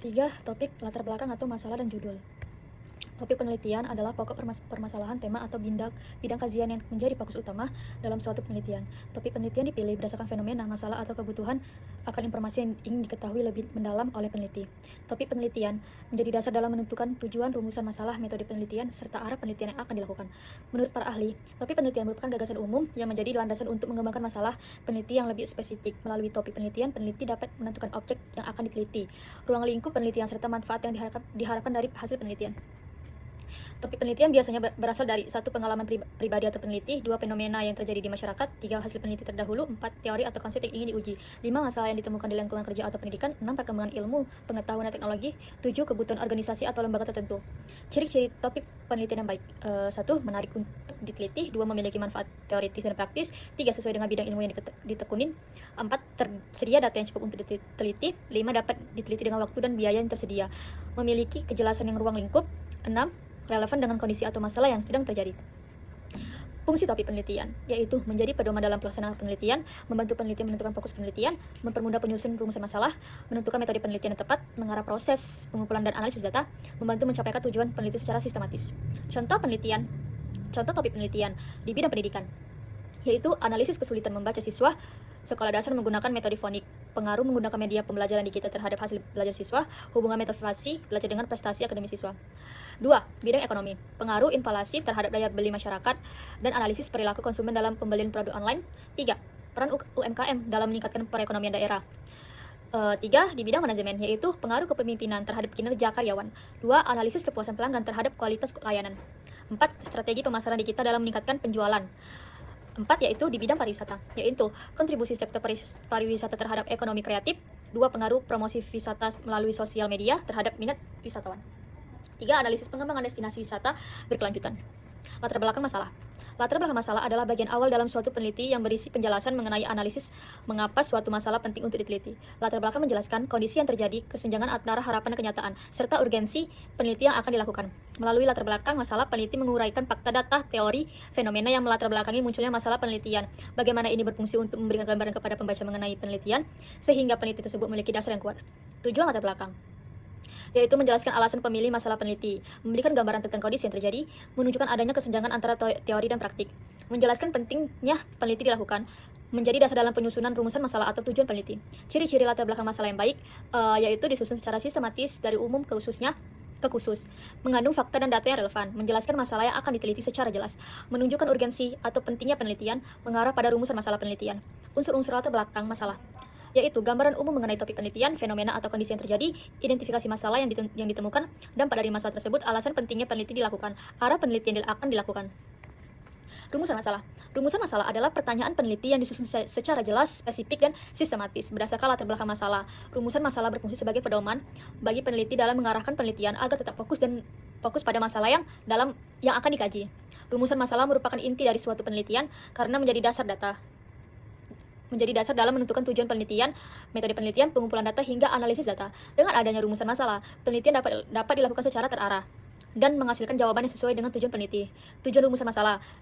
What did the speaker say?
3. Topik, latar belakang atau masalah dan judul. Topik penelitian adalah pokok permasalahan, tema, atau bidang kajian yang menjadi fokus utama dalam suatu penelitian. Topik penelitian dipilih berdasarkan fenomena, masalah, atau kebutuhan akan informasi yang ingin diketahui lebih mendalam oleh peneliti. Topik penelitian menjadi dasar dalam menentukan tujuan, rumusan masalah, metode penelitian, serta arah penelitian yang akan dilakukan. Menurut para ahli, topik penelitian merupakan gagasan umum yang menjadi landasan untuk mengembangkan masalah peneliti yang lebih spesifik. Melalui topik penelitian, peneliti dapat menentukan objek yang akan diteliti, ruang lingkup penelitian, serta manfaat yang diharapkan dari hasil penelitian. Topik penelitian biasanya berasal dari 1. Pengalaman pribadi atau peneliti, 2. Fenomena yang terjadi di masyarakat, 3. Hasil peneliti terdahulu, 4. Teori atau konsep yang ingin diuji, 5. Masalah yang ditemukan di lingkungan kerja atau pendidikan, 6. Perkembangan ilmu, pengetahuan dan teknologi, 7. Kebutuhan organisasi atau lembaga tertentu. Ciri-ciri topik penelitian yang baik. 1. Menarik untuk diteliti, 2. Memiliki manfaat teoritis dan praktis, 3. Sesuai dengan bidang ilmu yang ditekunin, 4. Tersedia data yang cukup untuk diteliti, 5. Dapat diteliti dengan waktu dan biaya yang tersedia, memiliki kejelasan yang ruang lingkup, 6. Relevan dengan kondisi atau masalah yang sedang terjadi. Fungsi topik penelitian, yaitu menjadi pedoman dalam pelaksanaan penelitian, membantu peneliti menentukan fokus penelitian, mempermudah penyusun rumusan masalah, menentukan metode penelitian yang tepat, mengarah proses pengumpulan dan analisis data, membantu mencapai tujuan peneliti secara sistematis. Contoh topik penelitian di bidang pendidikan, yaitu analisis kesulitan membaca siswa sekolah dasar menggunakan metode fonik, pengaruh menggunakan media pembelajaran digital terhadap hasil belajar siswa, hubungan motivasi belajar dengan prestasi akademis siswa. 2. Bidang ekonomi, pengaruh inflasi terhadap daya beli masyarakat dan analisis perilaku konsumen dalam pembelian produk online. 3. Peran UMKM dalam meningkatkan perekonomian daerah. 3. Di bidang manajemen, yaitu pengaruh kepemimpinan terhadap kinerja karyawan. 2. Analisis kepuasan pelanggan terhadap kualitas layanan. 4. Strategi pemasaran digital dalam meningkatkan penjualan. 4. Yaitu di bidang pariwisata, yaitu kontribusi sektor pariwisata terhadap ekonomi kreatif. 2. Pengaruh promosi wisata melalui sosial media terhadap minat wisatawan. 3. Analisis pengembangan destinasi wisata berkelanjutan. Latar belakang masalah. Latar belakang masalah adalah bagian awal dalam suatu peneliti yang berisi penjelasan mengenai analisis mengapa suatu masalah penting untuk diteliti. Latar belakang menjelaskan kondisi yang terjadi, kesenjangan antara harapan dan kenyataan, serta urgensi penelitian yang akan dilakukan. Melalui latar belakang masalah, peneliti menguraikan fakta, data, teori, fenomena yang melatar belakangi munculnya masalah penelitian. Bagaimana ini berfungsi untuk memberikan gambaran kepada pembaca mengenai penelitian, sehingga peneliti tersebut memiliki dasar yang kuat. Tujuan latar belakang, yaitu menjelaskan alasan pemilih masalah peneliti, memberikan gambaran tentang kondisi yang terjadi, menunjukkan adanya kesenjangan antara teori dan praktik, menjelaskan pentingnya peneliti dilakukan, menjadi dasar dalam penyusunan rumusan masalah atau tujuan peneliti. Ciri-ciri latar belakang masalah yang baik, yaitu disusun secara sistematis dari umum ke khusus, mengandung fakta dan data yang relevan, menjelaskan masalah yang akan diteliti secara jelas, menunjukkan urgensi atau pentingnya penelitian, mengarah pada rumusan masalah penelitian. Unsur-unsur latar belakang masalah, yaitu gambaran umum mengenai topik penelitian, fenomena atau kondisi yang terjadi, identifikasi masalah yang ditemukan, dampak dari masalah tersebut, alasan pentingnya peneliti dilakukan, arah penelitian akan dilakukan. Rumusan masalah. Rumusan masalah adalah pertanyaan peneliti yang disusun secara jelas, spesifik, dan sistematis berdasarkan latar belakang masalah. Rumusan masalah berfungsi sebagai pedoman bagi peneliti dalam mengarahkan penelitian agar tetap fokus pada masalah yang akan dikaji. Rumusan masalah merupakan inti dari suatu penelitian karena menjadi dasar dalam menentukan tujuan penelitian, metode penelitian, pengumpulan data, hingga analisis data. Dengan adanya rumusan masalah, penelitian dapat dilakukan secara terarah dan menghasilkan jawaban yang sesuai dengan tujuan peneliti. Tujuan rumusan masalah